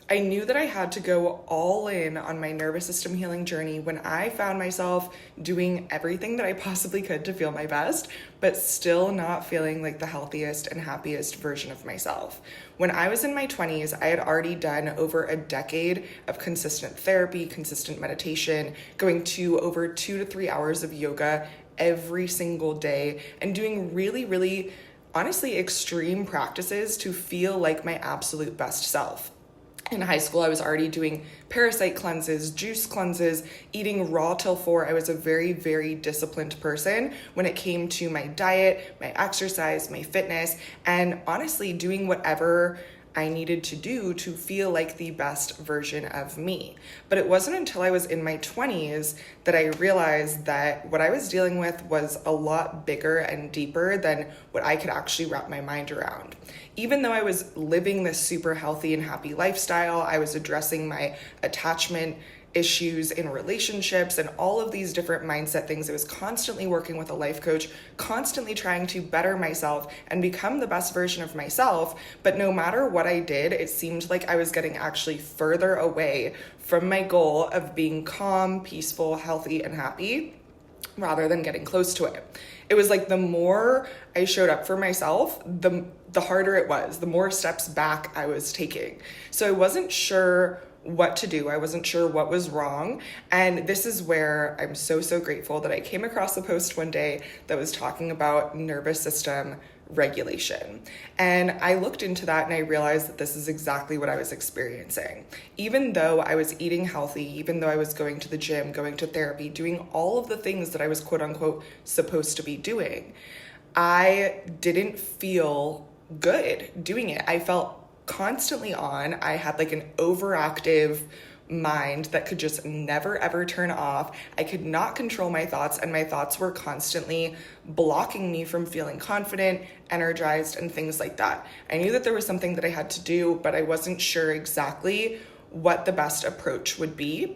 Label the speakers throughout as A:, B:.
A: I knew that I had to go all in on my nervous system healing journey when I found myself doing everything that I possibly could to feel my best, but still not feeling like the healthiest and happiest version of myself. When I was in my 20s, I had already done over a decade of consistent therapy, consistent meditation, going to over 2 to 3 hours of yoga every single day, and doing really, really, honestly, extreme practices to feel like my absolute best self. In high school, I was already doing parasite cleanses, juice cleanses, eating raw till 4. I was a very, very disciplined person when it came to my diet, my exercise, my fitness, and honestly doing whatever I needed to do to feel like the best version of me. But it wasn't until I was in my 20s that I realized that what I was dealing with was a lot bigger and deeper than what I could actually wrap my mind around. Even though I was living this super healthy and happy lifestyle, I was addressing my attachment issues in relationships and all of these different mindset things. I was constantly working with a life coach, constantly trying to better myself and become the best version of myself. But no matter what I did, it seemed like I was getting actually further away from my goal of being calm, peaceful, healthy, and happy, rather than getting close to it. It was like the more I showed up for myself, the harder it was, the more steps back I was taking. So I wasn't sure what to do. I wasn't sure what was wrong. And this is where I'm so, so grateful that I came across a post one day that was talking about nervous system regulation. And I looked into that and I realized that this is exactly what I was experiencing. Even though I was eating healthy, even though I was going to the gym, going to therapy, doing all of the things that I was quote unquote supposed to be doing, I didn't feel good doing it. I felt constantly on. I had like an overactive mind that could just never ever turn off. I could not control my thoughts, and my thoughts were constantly blocking me from feeling confident, energized, and things like that. I knew that there was something that I had to do, but I wasn't sure exactly what the best approach would be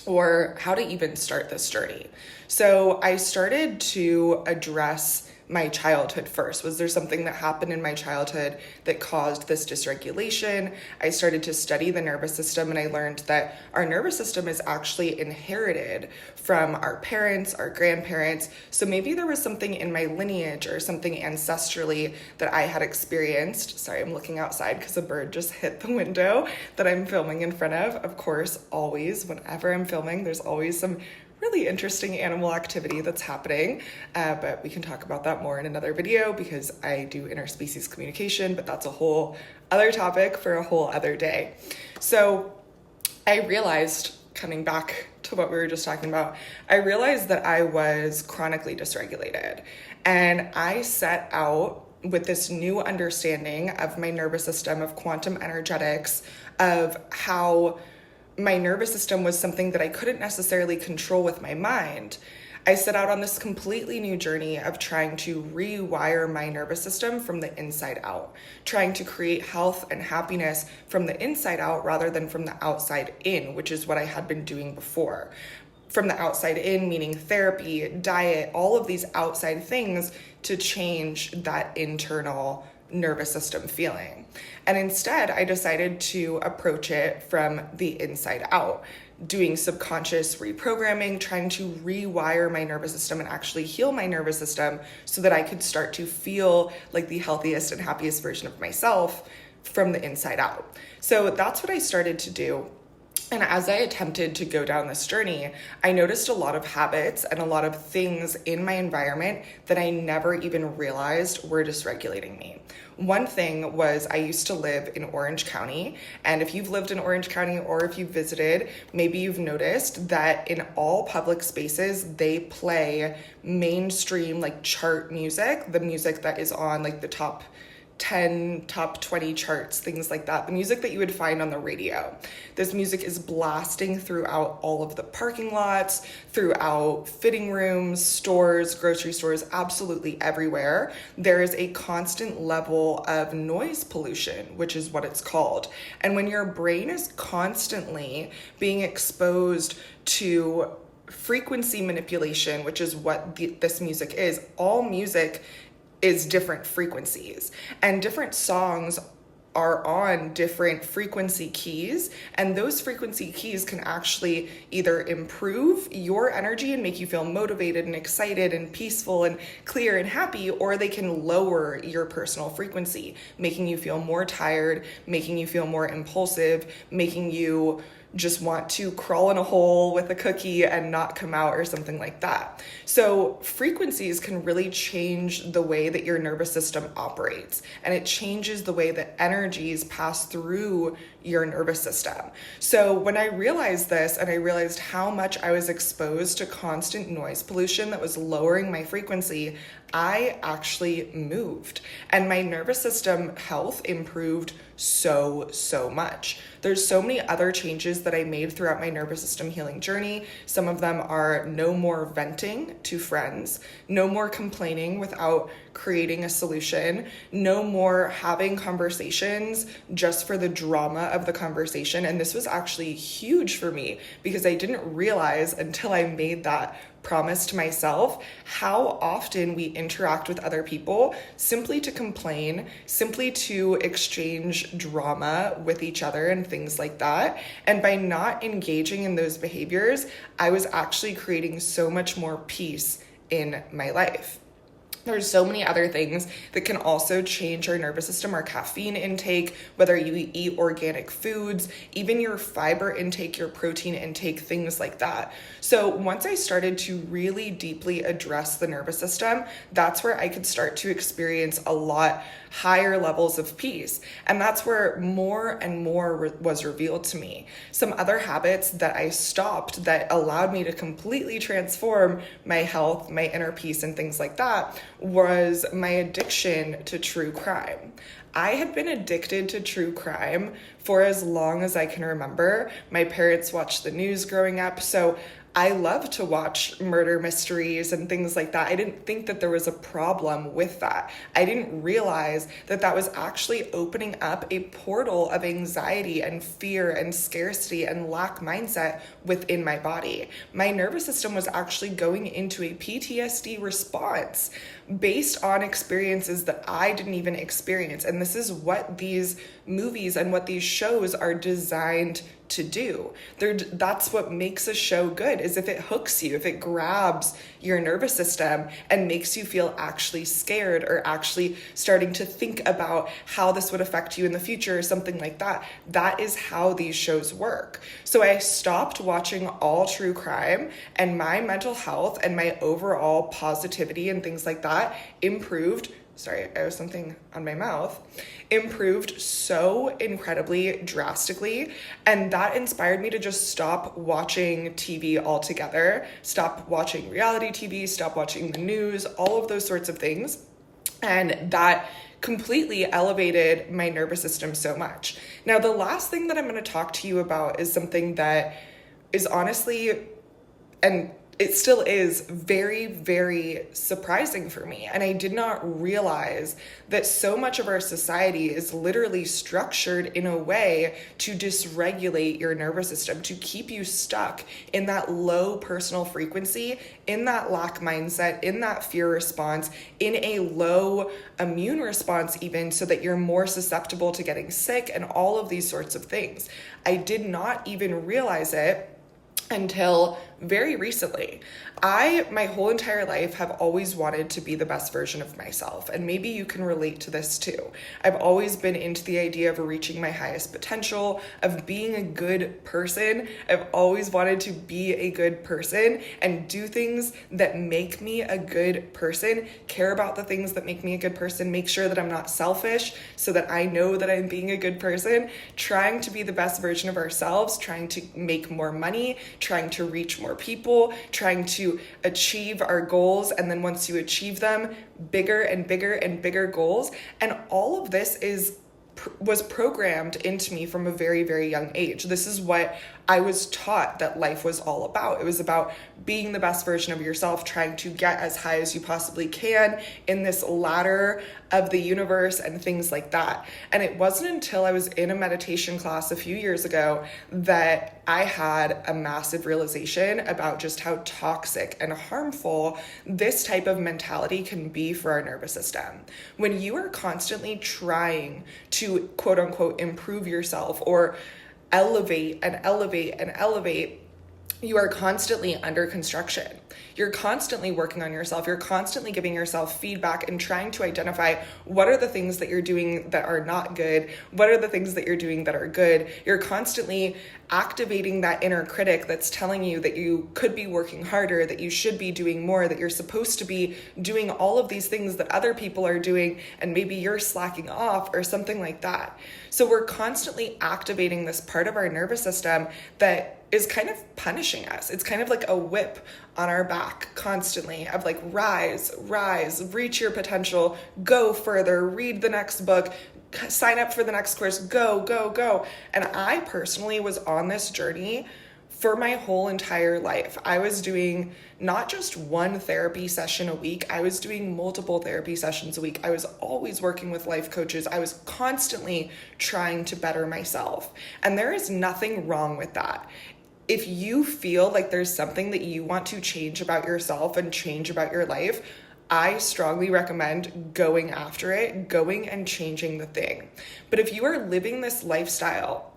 A: or how to even start this journey. So I started to address my childhood first. Was there something that happened in my childhood that caused this dysregulation? I started to study the nervous system, and I learned that our nervous system is actually inherited from our parents, our grandparents. So maybe there was something in my lineage or something ancestrally that I had experienced. Sorry, I'm looking outside because a bird just hit the window that I'm filming in front of. Of course, always, whenever I'm filming, there's always some really interesting animal activity that's happening, but we can talk about that more in another video because I do interspecies communication, but that's a whole other topic for a whole other day. So I realized, coming back to what we were just talking about, I realized that I was chronically dysregulated, and I set out with this new understanding of my nervous system, of quantum energetics, of how my nervous system was something that I couldn't necessarily control with my mind. I set out on this completely new journey of trying to rewire my nervous system from the inside out, trying to create health and happiness from the inside out rather than from the outside in, which is what I had been doing before. From the outside in, meaning therapy, diet, all of these outside things to change that internal nervous system feeling. And instead, I decided to approach it from the inside out, doing subconscious reprogramming, trying to rewire my nervous system and actually heal my nervous system so that I could start to feel like the healthiest and happiest version of myself from the inside out. So that's what I started to do. And as I attempted to go down this journey, I noticed a lot of habits and a lot of things in my environment that I never even realized were dysregulating me. One thing was I used to live in Orange County, and if you've lived in Orange County or if you've visited, maybe you've noticed that in all public spaces, they play mainstream like chart music, the music that is on like the top 10, top 20 charts, things like that. The music that you would find on the radio. This music is blasting throughout all of the parking lots, throughout fitting rooms, stores, grocery stores, absolutely everywhere. There is a constant level of noise pollution, which is what it's called. And when your brain is constantly being exposed to frequency manipulation, which is what this music is, all music is different frequencies, and different songs are on different frequency keys, and those frequency keys can actually either improve your energy and make you feel motivated and excited and peaceful and clear and happy, or they can lower your personal frequency, making you feel more tired, making you feel more impulsive, making you just want to crawl in a hole with a cookie and not come out or something like that. So frequencies can really change the way that your nervous system operates, and it changes the way that energies pass through your nervous system. So when I realized this, and I realized how much I was exposed to constant noise pollution that was lowering my frequency, I actually moved, and my nervous system health improved so much. There's so many other changes that I made throughout my nervous system healing journey. Some of them are no more venting to friends, no more complaining without creating a solution, no more having conversations just for the drama of the conversation. And this was actually huge for me because I didn't realize until I made that promise to myself how often we interact with other people simply to complain, simply to exchange drama with each other and things like that. And by not engaging in those behaviors, I was actually creating so much more peace in my life. There's so many other things that can also change our nervous system, our caffeine intake, whether you eat organic foods, even your fiber intake, your protein intake, things like that. So once I started to really deeply address the nervous system, that's where I could start to experience a lot higher levels of peace. And that's where more and more was revealed to me. Some other habits that I stopped that allowed me to completely transform my health, my inner peace, and things like that was my addiction to true crime. I had been addicted to true crime for as long as I can remember. My parents watched the news growing up, so I love to watch murder mysteries and things like that. I didn't think that there was a problem with that. I didn't realize that that was actually opening up a portal of anxiety and fear and scarcity and lack mindset within my body. My nervous system was actually going into a PTSD response based on experiences that I didn't even experience. And this is what these movies and what these shows are designed to do. That's what makes a show good, is if it hooks you, if it grabs your nervous system and makes you feel actually scared or actually starting to think about how this would affect you in the future or something like that. That is how these shows work. So I stopped watching all true crime, and my mental health and my overall positivity and things like that improved. Sorry, I have something on my mouth, improved so incredibly drastically. And that inspired me to just stop watching TV altogether, stop watching reality TV, stop watching the news, all of those sorts of things. And that completely elevated my nervous system so much. Now, the last thing that I'm going to talk to you about is something that is honestly, and it still is very, very surprising for me. And I did not realize that so much of our society is literally structured in a way to dysregulate your nervous system, to keep you stuck in that low personal frequency, in that lack mindset, in that fear response, in a low immune response even, so that you're more susceptible to getting sick and all of these sorts of things. I did not even realize it until very recently. My whole entire life have always wanted to be the best version of myself. And maybe you can relate to this too. I've always been into the idea of reaching my highest potential, of being a good person. I've always wanted to be a good person and do things that make me a good person, care about the things that make me a good person, make sure that I'm not selfish so that I know that I'm being a good person, trying to be the best version of ourselves, trying to make more money, trying to reach more people, trying to achieve our goals. And then once you achieve them, bigger and bigger and bigger goals. And all of this was programmed into me from a very, very young age. This is what I was taught that life was all about. It was about being the best version of yourself, trying to get as high as you possibly can in this ladder of the universe and things like that. And it wasn't until I was in a meditation class a few years ago that I had a massive realization about just how toxic and harmful this type of mentality can be for our nervous system. When you are constantly trying to to quote unquote improve yourself or elevate and elevate and elevate, you are constantly under construction. You're constantly working on yourself. You're constantly giving yourself feedback and trying to identify what are the things that you're doing that are not good. What are the things that you're doing that are good? You're constantly activating that inner critic that's telling you that you could be working harder, that you should be doing more, that you're supposed to be doing all of these things that other people are doing, and maybe you're slacking off or something like that. So we're constantly activating this part of our nervous system that is kind of punishing us. It's kind of like a whip on our back constantly of like, rise, reach your potential, go further, read the next book, sign up for the next course, go. And I personally was on this journey for my whole entire life. I was doing not just one therapy session a week, I was doing multiple therapy sessions a week. I was always working with life coaches. I was constantly trying to better myself. And there is nothing wrong with that. If you feel like there's something that you want to change about yourself and change about your life, I strongly recommend going after it, going and changing the thing. But if you are living this lifestyle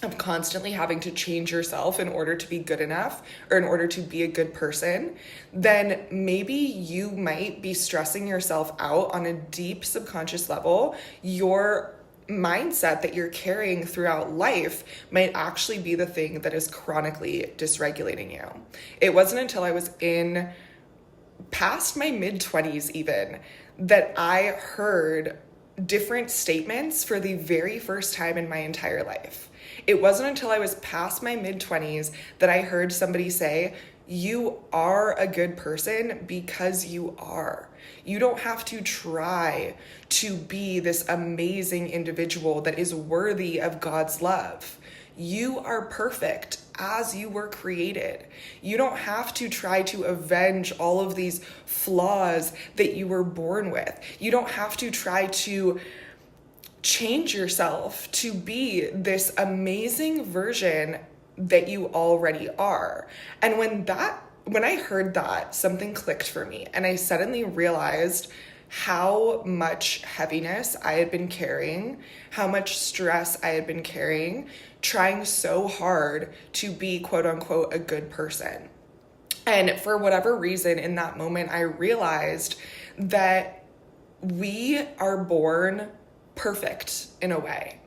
A: of constantly having to change yourself in order to be good enough or in order to be a good person, then maybe you might be stressing yourself out on a deep subconscious level. Your mindset that you're carrying throughout life might actually be the thing that is chronically dysregulating you. It wasn't until I was in past my mid-20s even that I heard different statements for the very first time in my entire life. It wasn't until I was past my mid-20s that I heard somebody say, you are a good person because you are. You don't have to try to be this amazing individual that is worthy of God's love. You are perfect as you were created. You don't have to try to avenge all of these flaws that you were born with. You don't have to try to change yourself to be this amazing version that you already are. And when I heard that, something clicked for me, and I suddenly realized how much heaviness I had been carrying, how much stress I had been carrying, trying so hard to be quote unquote a good person. And for whatever reason in that moment, I realized that we are born perfect in a way.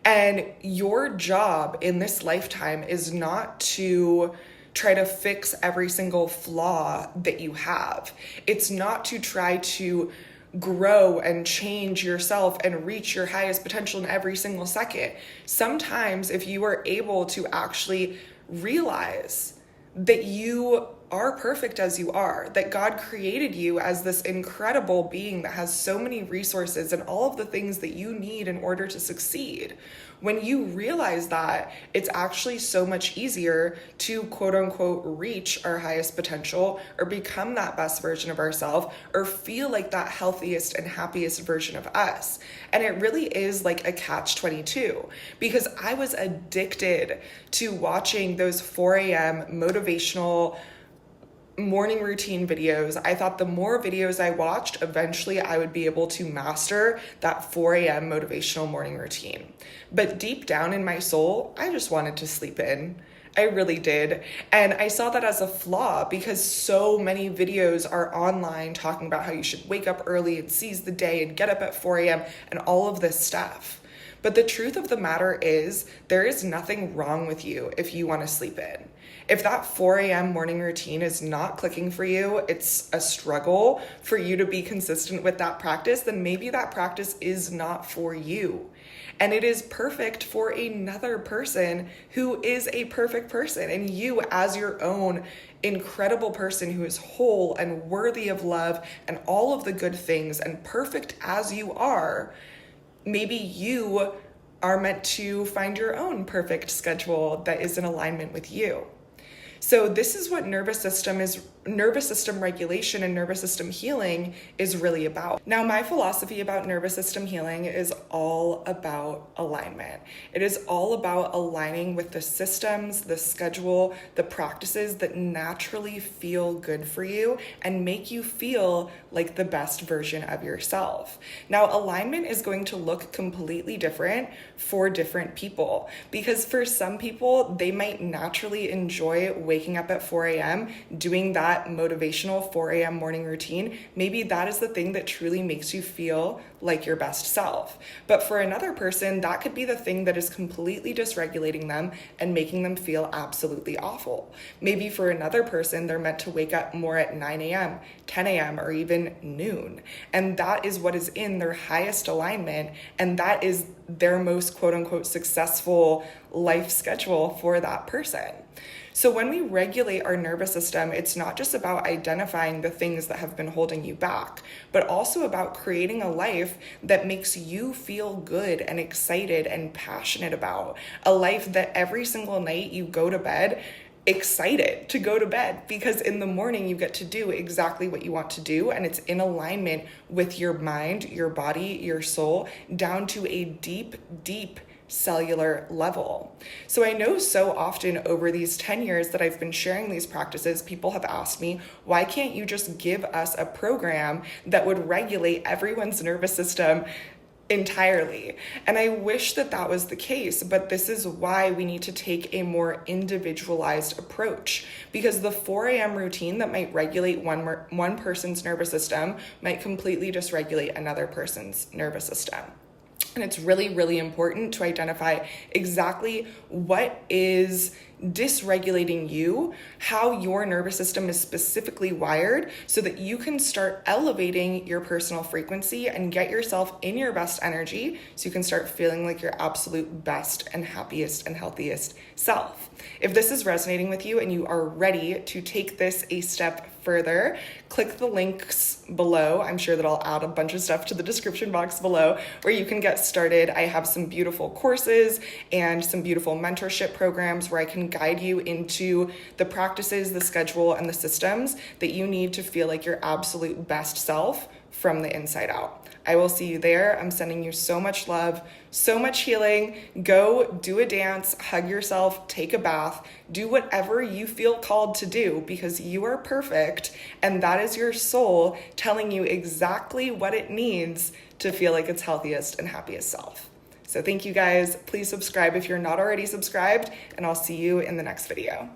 A: And your job in this lifetime is not to try to fix every single flaw that you have. It's not to try to grow and change yourself and reach your highest potential in every single second. Sometimes if you are able to actually realize that you are perfect as you are, that God created you as this incredible being that has so many resources and all of the things that you need in order to succeed. When you realize that, it's actually so much easier to quote unquote reach our highest potential or become that best version of ourselves or feel like that healthiest and happiest version of us. And it really is like a catch-22 because I was addicted to watching those 4 a.m. motivational morning routine videos. I thought the more videos I watched, eventually I would be able to master that 4 a.m. motivational morning routine. But deep down in my soul, I just wanted to sleep in. I really did. And I saw that as a flaw because so many videos are online talking about how you should wake up early and seize the day and get up at 4 a.m. and all of this stuff. But the truth of the matter is there is nothing wrong with you if you want to sleep in. If that 4 a.m. morning routine is not clicking for you, it's a struggle for you to be consistent with that practice, then maybe that practice is not for you. And it is perfect for another person who is a perfect person. And you as your own incredible person who is whole and worthy of love and all of the good things and perfect as you are, maybe you are meant to find your own perfect schedule that is in alignment with you. So this is what nervous system regulation and nervous system healing is really about. Now, my philosophy about nervous system healing is all about alignment. It is all about aligning with the systems, the schedule, the practices that naturally feel good for you and make you feel like the best version of yourself. Now, alignment is going to look completely different for different people, because for some people, they might naturally enjoy waking up at 4 a.m., doing that motivational 4 a.m. morning routine. Maybe that is the thing that truly makes you feel like your best self. But for another person, that could be the thing that is completely dysregulating them and making them feel absolutely awful. Maybe for another person, they're meant to wake up more at 9 a.m., 10 a.m., or even noon. And that is what is in their highest alignment. And that is their most quote unquote successful life schedule for that person. So when we regulate our nervous system, it's not just about identifying the things that have been holding you back, but also about creating a life that makes you feel good and excited and passionate about. A life that every single night you go to bed excited to go to bed, because in the morning you get to do exactly what you want to do, and it's in alignment with your mind, your body, your soul, down to a deep, deep cellular level. So I know so often over these 10 years that I've been sharing these practices, people have asked me, why can't you just give us a program that would regulate everyone's nervous system entirely? And I wish that that was the case, but this is why we need to take a more individualized approach, because the 4 a.m. routine that might regulate one person's nervous system might completely dysregulate another person's nervous system. And it's really, really important to identify exactly what is dysregulating you, how your nervous system is specifically wired, so that you can start elevating your personal frequency and get yourself in your best energy, so you can start feeling like your absolute best and happiest and healthiest self. If this is resonating with you and you are ready to take this a step further, click the links below. I'm sure that I'll add a bunch of stuff to the description box below where you can get started. I have some beautiful courses and some beautiful mentorship programs where I can guide you into the practices, the schedule, and the systems that you need to feel like your absolute best self from the inside out. I will see you there. I'm sending you so much love, so much healing. Go do a dance, hug yourself, take a bath, do whatever you feel called to do, because you are perfect, and that is your soul telling you exactly what it needs to feel like its healthiest and happiest self. So thank you guys. Please subscribe if you're not already subscribed, and I'll see you in the next video.